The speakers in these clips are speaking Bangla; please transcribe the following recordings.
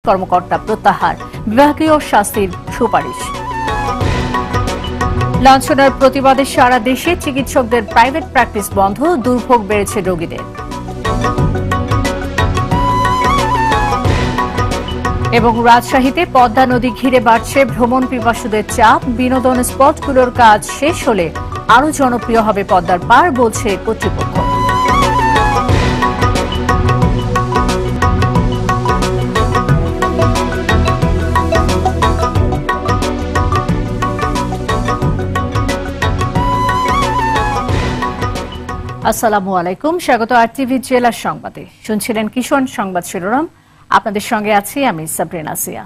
কর্মকর্তা প্রত্যাহার, বিভাগীয় শাস্তির সুপারিশ। লাঞ্ছনার প্রতিবাদে সারা দেশে চিকিৎসকদের প্রাইভেট প্র্যাকটিস বন্ধ, দুর্ভোগ বেড়েছে রোগীদের। এবং রাজশাহীতে পদ্মা নদী ঘিরে বাড়ছে ভ্রমণ পিপাসুদের চাপ, বিনোদন স্পটগুলোর কাজ শেষ হলে আরও জনপ্রিয় হবে পদ্মার পাড়, বলছে কর্তৃপক্ষ। আসসালামু আলাইকুম, স্বাগত RTV জেলার সংবাদে। শুনছিলেন কিশোর সংবাদ শিরোনাম। আপনাদের সঙ্গে আছি আমি সাবরিনা সিয়া।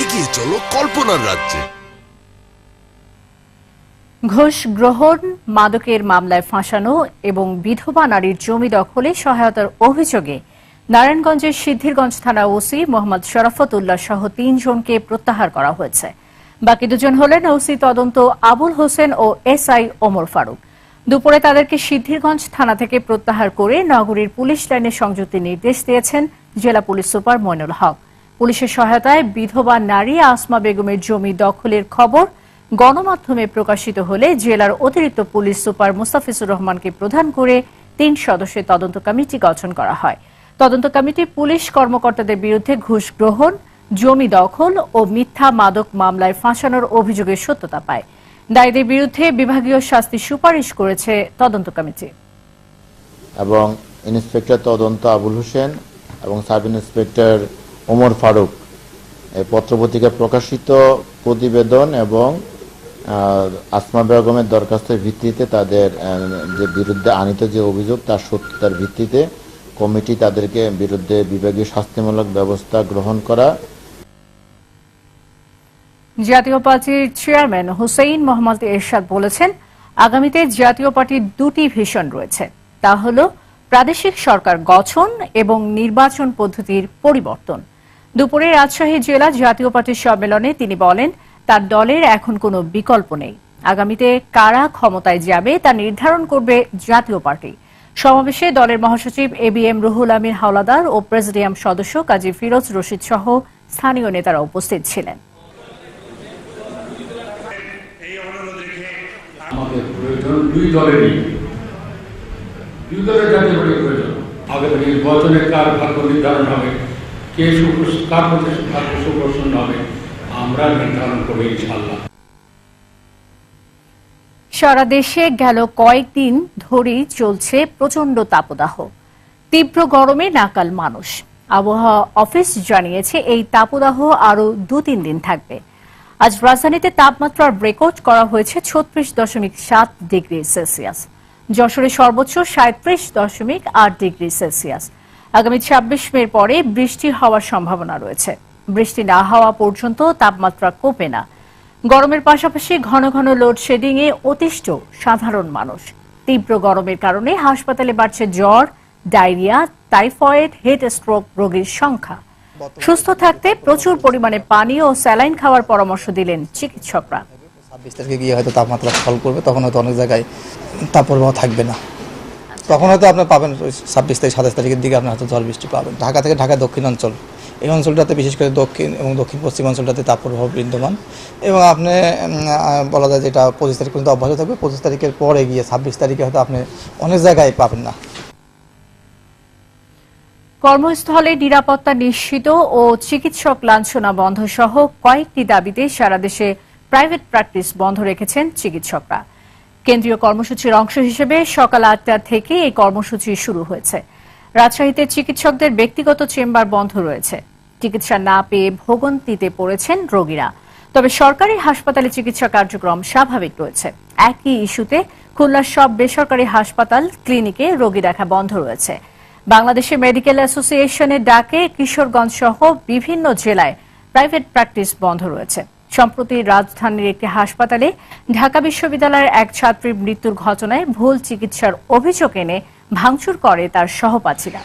এগিয়ে চলো কল্পনার রাজ্যে। ঘুষ গ্রহণ, মাদকের মামলায় ফাঁসানো এবং বিধবা নারীর জমি দখলে সহায়তার অভিযোগে নারায়ণগঞ্জের সিদ্ধিরগঞ্জ থানা ওসি মোহাম্মদ শরাফত উল্লাহ সহ 3 জনকে প্রত্যাহার করা হয়েছে। বাকি 2 জন হলেন ওসি তদন্ত আবুল হোসেন ও SI ওমর ফারুক। দুপুরে তাদেরকে সিদ্ধিরগঞ্জ থানা থেকে প্রত্যাহার করে নগরীর পুলিশ লাইনে সংযুক্তির নির্দেশ দিয়েছেন জেলা পুলিশ সুপার মইনুল হক। পুলিশের সহায়তায় বিধবা নারী আসমা বেগমের জমি দখলের খবর গণমাধ্যমে প্রকাশিত হলে জেলার অতিরিক্ত পুলিশ সুপার মুস্তাফিজুর রহমানকে প্রধান করে 3 সদস্যের তদন্ত কমিটি গঠন করা হয়। তদন্ত কমিটি পুলিশ কর্মকর্তাদের বিরুদ্ধে ঘুষ গ্রহণ, জমি দখল ও মিথ্যা মাদক মামলায় ফাঁসানোর অভিযোগের সত্যতা পায়। দায়ীদের বিরুদ্ধে বিভাগীয় শাস্তির সুপারিশ করেছে তদন্ত কমিটি। এবং ইন্সপেক্টর তদন্ত আবুল হোসেন এবং সাব ইন্সপেক্টর ওমর ফারুক পত্রপত্রিকায় প্রকাশিত প্রতিবেদন এবং আসমা বেগমের দরখাস্তের ভিত্তিতে তাদের যে বিরুদ্ধে আনিত যে অভিযোগ তার সত্যতার ভিত্তিতে কমিটি তাদেরকে বিরুদ্ধে বিভাগীয় শাস্তিমূলক ব্যবস্থা গ্রহণ করা। জাতীয় পার্টির চেয়ারম্যান হুসেইন মোহাম্মদ এরশাদ বলেছেন, আগামীতে জাতীয় পার্টির 2টি ভিশন রয়েছে, তা হল প্রাদেশিক সরকার গঠন এবং নির্বাচন পদ্ধতির পরিবর্তন। দুপুরে রাজশাহী জেলা জাতীয় পার্টির সম্মেলনে তিনি বলেন, তার দলের এখন কোনো বিকল্প নেই। আগামীতে কারা ক্ষমতায় যাবে তা নির্ধারণ করবে জাতীয় পার্টি। সমাবেশে দলের মহাসচিব ABM রুহুল আমিন হাওলাদার ও প্রেসিডিয়াম সদস্য কাজী ফিরোজ রশিদ সহ স্থানীয় নেতারা উপস্থিত ছিলেন। আমাদের প্রয়োজন দুই দলের জাতীয় পার্টির প্রয়োজন। আগামী নির্বাচনে কার ভাগ্য নির্ধারণ হবে, কে কার মধ্যে ভাগ্য সুপ্রসন্ন হবে, আমরা নির্ধারণ করবো ইনশাআল্লাহ। সারা দেশে গেল কয়েকদিন ধরেই চলছে প্রচন্ড তাপদাহ। তীব্র গরমে নাকাল মানুষ। আবহাওয়া অফিস জানিয়েছে এই তাপদাহ আরও 2-3 দিন থাকবে। আজ রাজধানীতে তাপমাত্রার রেকর্ড করা হয়েছে 36.7 ডিগ্রি সেলসিয়াস। যশোরে সর্বোচ্চ 37.8 ডিগ্রি সেলসিয়াস। আগামী 26 মের পরে বৃষ্টি হওয়ার সম্ভাবনা রয়েছে। বৃষ্টি না হওয়া পর্যন্ত তাপমাত্রা কমবে না। গরমের পাশাপাশি ঘন ঘন লোডশেডিং এ অতিষ্ঠ সাধারণ মানুষ। তীব্র গরমের কারণে হাসপাতালে বাড়ছে জ্বর, ডায়রিয়া, টাইফয়েড, হেড স্ট্রোক রোগীর সংখ্যা। সুস্থ থাকতে প্রচুর পরিমাণে পানি ও স্যালাইন খাওয়ার পরামর্শ দিলেন চিকিৎসকরা। 26 তারিখে গিয়ে হয়তো তাপমাত্রা ফল করবে, তখন হয়তো অনেক জায়গায় তাপপ্রবাহ থাকবে না। তখন হয়তো আপনি পাবেন 26 তারিখ 27 তারিখের দিকে আপনি হয়তো ঝড় বৃষ্টি পাবেন। ঢাকা থেকে ঢাকা দক্ষিণ অঞ্চল, এই অঞ্চলটাতে বিশেষ করে দক্ষিণ এবং দক্ষিণ পশ্চিম অঞ্চলটাতে তাপপ্রবাহ বিদ্যমান এবং আপনি বলা যায় যেটা 25 তারিখ পর্যন্ত অব্যাহত থাকবে। 25 তারিখের পরে গিয়ে 26 তারিখে হয়তো আপনি অনেক জায়গায় পাবেন না। কর্মস্থলে নিরাপত্তা নিশ্চিত ও চিকিৎসক লাঞ্ছনা বন্ধ সহ কয়েকটি দাবিতে সারা দেশে প্রাইভেট প্র্যাকটিস বন্ধ রেখেছেন চিকিৎসকরা। কেন্দ্রীয় কর্মসূচির অংশ হিসেবে সকাল 8টা থেকে এই কর্মসূচি শুরু হয়েছে। রাজশাহীতে চিকিৎসকদের ব্যক্তিগত চেম্বার বন্ধ রয়েছে। চিকিৎসা না পেয়ে ভোগান্তিতে পড়েছেন রোগীরা। তবে সরকারি হাসপাতালে চিকিৎসা কার্যক্রম স্বাভাবিক রয়েছে। একই ইস্যুতে খুলনার সব বেসরকারি হাসপাতাল, ক্লিনিকে রোগী দেখা বন্ধ রয়েছে। বাংলাদেশের মেডিকেল অ্যাসোসিয়েশনের ডাকে কিশোরগঞ্জ সহ বিভিন্ন জেলায় প্রাইভেট প্র্যাকটিস বন্ধ রয়েছে। সম্প্রতি রাজধানীর একটি হাসপাতালে ঢাকা বিশ্ববিদ্যালয়ের এক ছাত্রীর মৃত্যুর ঘটনায় ভুল চিকিৎসার অভিযোগ এনে ভাঙচুর করে তার সহপাঠীরা।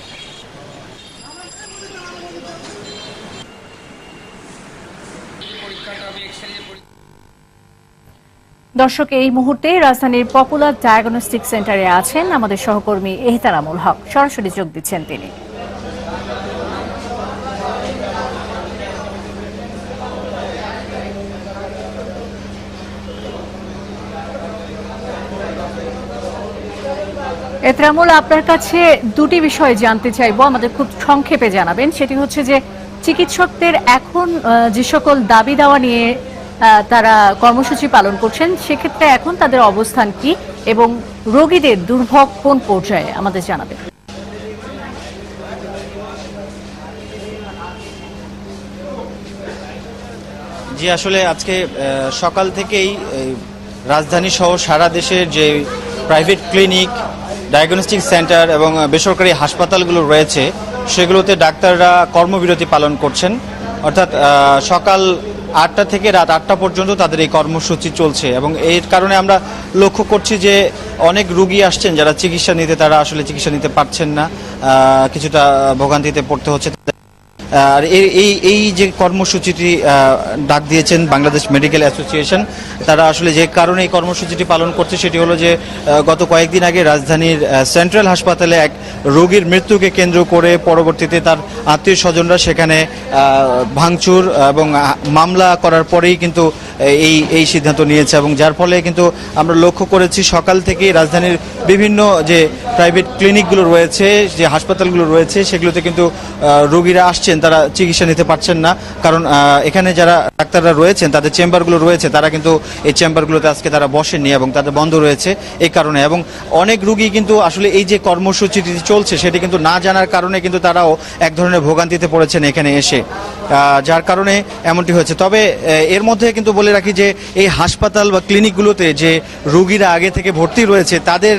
দর্শক, এই মুহূর্তে রাজধানীর পপুলার ডায়াগনস্টিক সেন্টারে আছেন আমাদের সহকর্মী এহতারামুল হক। সরাসরি যোগ দিচ্ছেন তিনি। এহতারামুল, আপনার কাছে দুটি বিষয় জানতে চাইবো, আমাদের খুব সংক্ষেপে জানাবেন। সেটি হচ্ছে যে চিকিৎসকদের এখন যে সকল দাবি দাওয়া নিয়ে তারা কর্মসূচি পালন করছেন, সেক্ষেত্রে এখন তাদের অবস্থান কি এবং রোগীদের দুর্ভোগ কোন পর্যায়ে আমাদের জানাবেন। জি, আসলে আজকে সকাল থেকেই রাজধানী সহ সারা দেশের যে প্রাইভেট ক্লিনিক, ডায়াগনস্টিক সেন্টার এবং বেসরকারি হাসপাতালগুলো রয়েছে সেগুলোতে ডাক্তাররা কর্মবিরতি পালন করছেন। অর্থাৎ সকাল 8টা থেকে রাত 8টা পর্যন্ত তাদের এই কর্মসূচি চলছে এবং এর কারণে আমরা লক্ষ্য করছি যে অনেক রোগী আসছেন যারা চিকিৎসা নিতে, তারা আসলে চিকিৎসা নিতে পারছেন না, কিছুটা ভোগান্তিতে পড়তে হচ্ছে। আর এই যে কর্মসূচিটি ডাক দিয়েছেন বাংলাদেশ মেডিকেল অ্যাসোসিয়েশন, তারা আসলে যে কারণে এই কর্মসূচিটি পালন করছে সেটি হলো যে গত কয়েকদিন আগে রাজধানীর সেন্ট্রাল হাসপাতালে এক রোগীর মৃত্যুকে কেন্দ্র করে পরবর্তীতে তার আত্মীয় স্বজনরা সেখানে ভাঙচুর এবং মামলা করার পরেই কিন্তু এই সিদ্ধান্ত নিয়েছে এবং যার ফলে কিন্তু আমরা লক্ষ্য করেছি সকাল থেকেই রাজধানীর বিভিন্ন যে প্রাইভেট ক্লিনিকগুলো রয়েছে, যে হাসপাতালগুলো রয়েছে সেগুলোতে কিন্তু রোগীরা আসছেন, তারা চিকিৎসা নিতে পারছেন না। কারণ এখানে যারা ডাক্তাররা রয়েছেন তাদের চেম্বারগুলো রয়েছে, তারা কিন্তু এই চেম্বারগুলোতে আজকে তারা বসেননি এবং তাদের বন্ধ রয়েছে এই কারণে। এবং অনেক রোগী কিন্তু আসলে এই যে কর্মসূচিটি চলছে সেটি কিন্তু না জানার কারণে কিন্তু তারাও এক ধরনের ভোগান্তিতে পড়েছেন এখানে এসে, যার কারণে এমনটি হয়েছে। তবে এর মধ্যে কিন্তু বলে রাখি যে এই হাসপাতাল বা ক্লিনিকগুলোতে যে রোগীরা আগে থেকে ভর্তি রয়েছে তাদের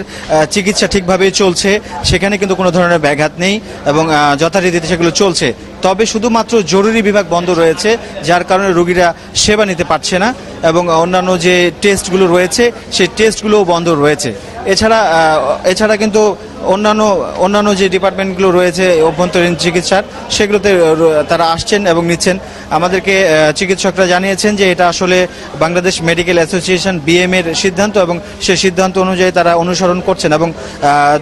চিকিৎসা ঠিকভাবেই চলছে, সেখানে কিন্তু কোনো ধরনের ব্যাঘাত নেই এবং যথারীতিতে সেগুলো চলছে। তবে শুধুমাত্র জরুরি বিভাগ বন্ধ রয়েছে, যার কারণে রোগীরা সেবা নিতে পারছে না এবং অন্যান্য যে টেস্টগুলো রয়েছে সেই টেস্টগুলোও বন্ধ রয়েছে। এছাড়া কিন্তু অন্যান্য যে ডিপার্টমেন্টগুলো রয়েছে অভ্যন্তরীণ চিকিৎসার, সেগুলোতে তারা আসছেন এবং নিচ্ছেন। আমাদেরকে চিকিৎসকরা জানিয়েছেন যে এটা আসলে বাংলাদেশ মেডিকেল অ্যাসোসিয়েশন BM এর সিদ্ধান্ত এবং সেই সিদ্ধান্ত অনুযায়ী তারা অনুসরণ করছেন এবং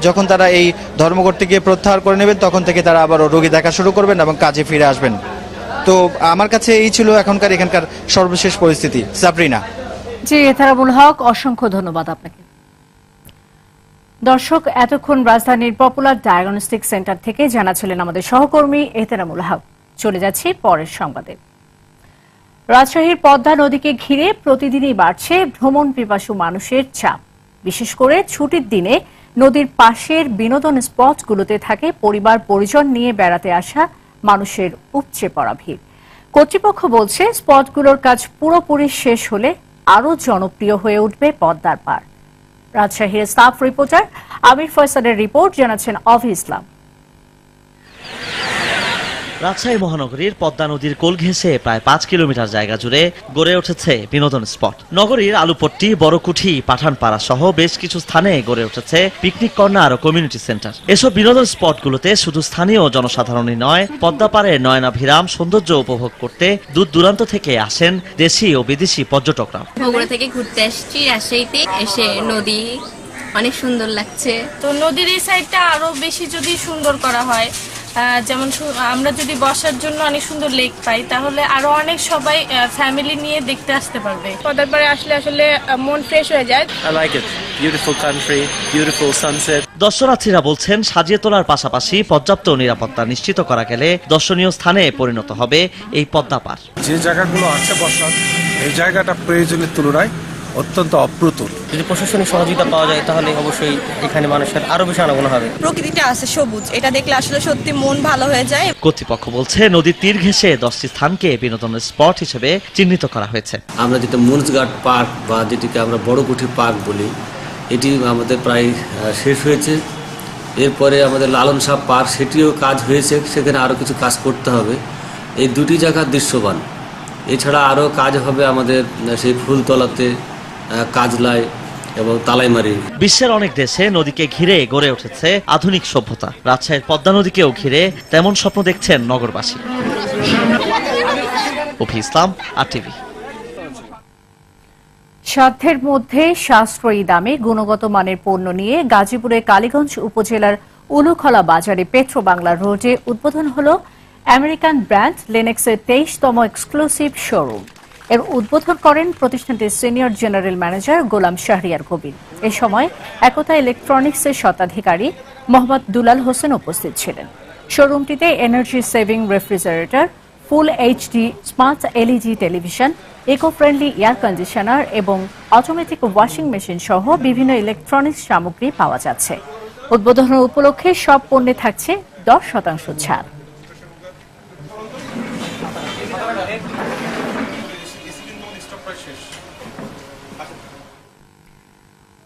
যখন তারা এই ধর্মঘটটিকে প্রত্যাহার করে নেবেন তখন থেকে তারা আবার রোগী দেখা শুরু করবেন এবং কাজে ফিরে আসবেন। তো আমার কাছে এই ছিল এখানকার সর্বশেষ পরিস্থিতি। সাবরিনা। জি, এহতারামুল হক, অসংখ্য ধন্যবাদ আপনাকে। দর্শক, এতক্ষণ রাজধানীর পপুলার ডায়াগনস্টিক সেন্টার থেকে জানাচ্ছিলেন আমাদের সহকর্মী এহতারামুল হক। চলে যাচ্ছি পরের সংবাদে। রাজশাহীর পদ্মা নদীকে ঘিরে প্রতিদিনই বাড়ছে ভ্রমণ পিপাসু মানুষের চাপ। বিশেষ করে ছুটির দিনে নদীর পাশের বিনোদন স্পটগুলোতে থাকে পরিবার পরিজন নিয়ে বেড়াতে আসা মানুষের উপচে পড়া ভিড়। কর্তৃপক্ষ বলছে স্পটগুলোর কাজ পুরোপুরি শেষ হলে আরও জনপ্রিয় হয়ে উঠবে পদ্মার পাড়। রাজশাহীর স্টাফ রিপোর্টার আমির ফয়সালের রিপোর্ট, জানাচ্ছেন অভি ইসলাম। রাজশাহী মহানগরীর পদ্মা নদীর কোল ঘেঁষে প্রায় 5 কিলোমিটার জায়গা জুড়ে গড়ে উঠেছে বিনোদন স্পট। নগরীর আলুপট্টি, বড়কুঠি, পাঠানপাড়া সহ বেশ কিছু স্থানে গড়ে উঠেছে পিকনিক কর্নার ও কমিউনিটি সেন্টার। এসব বিনোদন স্পটগুলোতে শুধু স্থানীয় জনসাধারণই নয়, পদ্মা পাড়ের নয়নাভিরাম সৌন্দর্য উপভোগ করতে দূর দূরান্ত থেকে আসেন দেশি ও বিদেশি পর্যটকরা। বগুড়া থেকে ঘুরতে আসছি রাজশাহীতে, এসে নদী অনেক সুন্দর লাগছে। তো নদীর এই সাইডটা আরো বেশি যদি সুন্দর করা হয়, যেমন আমরা যদি বসার জন্য অনেক সুন্দর লেক পাই, তাহলে আরো অনেক সবাই ফ্যামিলি নিয়ে দেখতে আসতে পারবে। পদ্মার পাড়ে আসলে আসলে মন ফ্রেশ হয়ে যায়। I like it. Beautiful country, beautiful sunset. দর্শনার্থীরা বলছেন সাজিয়ে তোলার পাশাপাশি পর্যাপ্ত নিরাপত্তা নিশ্চিত করা গেলে দর্শনীয় স্থানে পরিণত হবে এই পদ্মা পাড়। যে জায়গাগুলো আছে বসার, এই জায়গাটা প্রয়োজনের তুলনায় অত্যন্ত অপ্রতুল। যদি প্রশাসনিক সহযোগিতা পাওয়া যায় তাহলে অবশ্যই এখানে মানুষের আরো বেশি আনাগোনা হবে। প্রকৃতিটা আছে সবুজ, এটা দেখলে আসলে সত্যি মন ভালো হয়ে যায়। কর্তৃপক্ষ বলছে নদীর তীর ঘেঁষে 10টি স্থানকে বিনোদনের স্পট হিসেবে চিহ্নিত করা হয়েছে। আমরা যেটা মুন্সঘাট পার্ক বা যেটিকে আমরা বড়কুঠি পার্ক বলি, এটি আমাদের প্রায় শেষ হয়েছে। এরপরে আমাদের লালন শাহ পার্ক, সেটিও কাজ হয়েছে, সেখানে আরও কিছু কাজ করতে হবে। এই দুটি জায়গা দৃশ্যমান। এছাড়া আরও কাজ হবে আমাদের সেই ফুলতলাতে, কাজলায় এবং তালাইমারি। বিশ্বের অনেক দেশে নদীকে ঘিরে গড়ে উঠেছে আধুনিক সভ্যতা। রাজশাহীর পদ্মা নদীকেও ঘিরে তেমন স্বপ্ন দেখছেন নগরবাসী। অভি ইসলাম, RTV। সাধ্যের মধ্যে সাশ্রয়ী দামে গুণগত মানের পণ্য নিয়ে গাজীপুরের কালীগঞ্জ উপজেলার উলুখলা বাজারে পেট্রো বাংলা রোডে উদ্বোধন হল আমেরিকান ব্র্যান্ড লিনেক্সের 23তম এক্সক্লুসিভ শোরুম। এর উদ্বোধন করেন প্রতিষ্ঠানটির senior general manager Golam Shahriar Kabir. এ সময় একতা ইলেকট্রনিক্সের স্বত্বাধিকারী মোহাম্মদ দুলাল হোসেন উপস্থিত ছিলেন। শোরুমটিতে energy saving refrigerator, full HD smart LED television, eco friendly air conditioner এবং অটোমেটিক ওয়াশিং মেশিন সহ বিভিন্ন ইলেকট্রনিক্স সামগ্রী পাওয়া যাচ্ছে। উদ্বোধন উপলক্ষে সব পণ্যে থাকছে 10% ছাড়।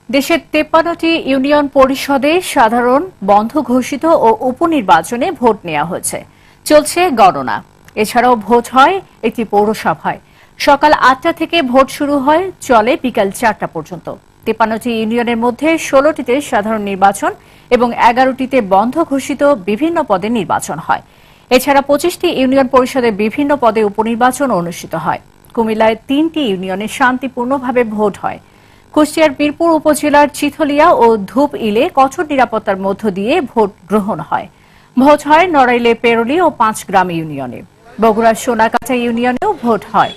দেশের 53টি ইউনিয়ন পরিষদে সাধারণ, বন্ধ ঘোষিত ও উপনির্বাচনে ভোট নেওয়া হয়েছে। চলছে গণনা। এছাড়াও ভোট হয় একটি পৌরসভায়। সকাল 8টা থেকে ভোট শুরু হয়, চলে বিকাল 4টা পর্যন্ত। 53টি ইউনিয়নের মধ্যে 16টিতে সাধারণ নির্বাচন এবং 11টিতে বন্ধ ঘোষিত বিভিন্ন পদে নির্বাচন হয়। এছাড়া 25টি ইউনিয়ন পরিষদে বিভিন্ন পদে উপনির্বাচন অনুষ্ঠিত হয়। কুমিল্লায় 3টি ইউনিয়নে শান্তিপূর্ণভাবে ভোট হয়। কুষ্টিয়ার মিরপুর উপজেলার চিথলিয়া ও ধূপ ইলে কঠোর নিরাপত্তার মধ্য দিয়ে ভোট গ্রহণ হয়। ভোট হয় নড়াইলে পেরোলি ও 5 গ্রাম ইউনিয়নে। বগুড়ার সোনাকাটা ইউনিয়নেও ভোট হয়।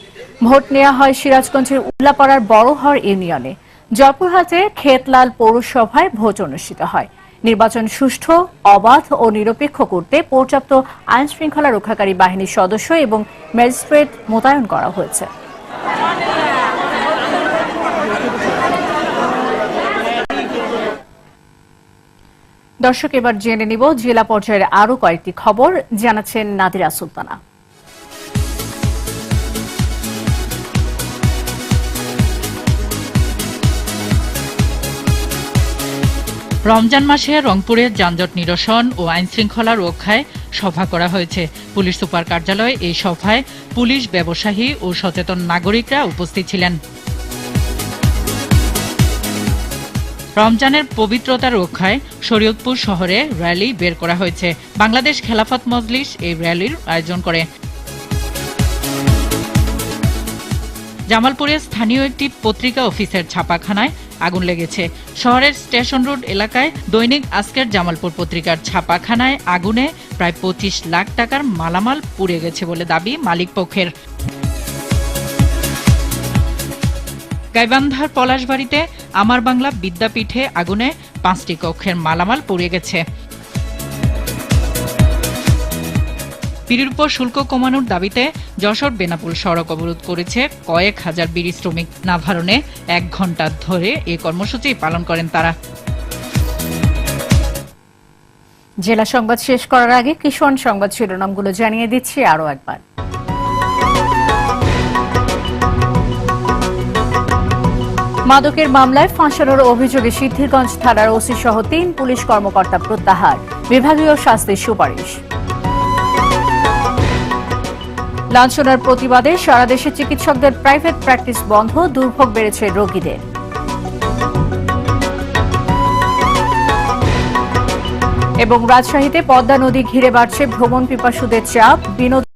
ভোট নেওয়া হয় সিরাজগঞ্জের উল্লাপাড়ার বড়হর ইউনিয়নে। জয়পুরহাটে খেতলাল পৌরসভায় ভোট অনুষ্ঠিত হয়। নির্বাচন সুষ্ঠু, অবাধ ও নিরপেক্ষ করতে পর্যাপ্ত আইন শৃঙ্খলা রক্ষাকারী বাহিনীর সদস্য এবং ম্যাজিস্ট্রেট মোতায়েন করা হয়েছে। দর্শক, এবার জেনে নিব জেলা পর্যায়ের আরো কয়েকটি খবর, জানাচ্ছেন নাদিরা সুলতানা। রমজান মাসে রংপুরে যানজট নিরসন ও আইন শৃঙ্খলা রক্ষায় সভা করা হয়েছে। পুলিশ সুপার কার্যালয়ে এই সভায় পুলিশ, ব্যবসায়ী ও সচেতন নাগরিকরা উপস্থিত ছিলেন। রমজানের পবিত্রতা রক্ষায় শরীয়তপুর শহরে র্যালি বের করা হয়েছে। বাংলাদেশ খেলাফত মজলিস এই র্যালির আয়োজন করে। জামালপুরে স্থানীয় একটি পত্রিকা অফিসের ছাপাখানায় আগুন লেগেছে। শহরের স্টেশন রোড এলাকায় দৈনিক আজকের জামালপুর পত্রিকার ছাপাখানায় আগুনে প্রায় 25 লাখ টাকার মালামাল পুড়ে গেছে বলে দাবি মালিক পক্ষের। গাইবান্ধার পলাশবাড়িতে আমার বাংলা বিদ্যাপীঠে আগুনে 5টি কক্ষের মালামাল পুড়ে গেছে। বিড়ির উপর শুল্ক কমানোর দাবিতে যশোর বেনাপোল সড়ক অবরোধ করেছে কয়েক হাজার বিড়ি শ্রমিক। নাভারণে 1 ঘণ্টা ধরে এই কর্মসূচি পালন করেন তারা। জেলা সংবাদ শেষ করার আগে কিশোর সংবাদ শিরোনামগুলো জানিয়ে দিচ্ছি আরো একবার। মাদকের মামলায় ফাঁসানোর অভিযোগে সিদ্ধিরগঞ্জ থানার ওসি সহ 3 পুলিশ কর্মকর্তা প্রত্যাহার, বিভাগীয় শাস্তির সুপারিশ। লাঞ্ছনার প্রতিবাদে সারা দেশে চিকিৎসকদের প্রাইভেট প্র্যাকটিস বন্ধ, দুর্ভোগ বেড়েছে রোগীদের। এবং রাজশাহীতে পদ্মা নদী ঘিরে বাড়ছে ভ্রমণ পিপাসুদের চাপ, বিনোদন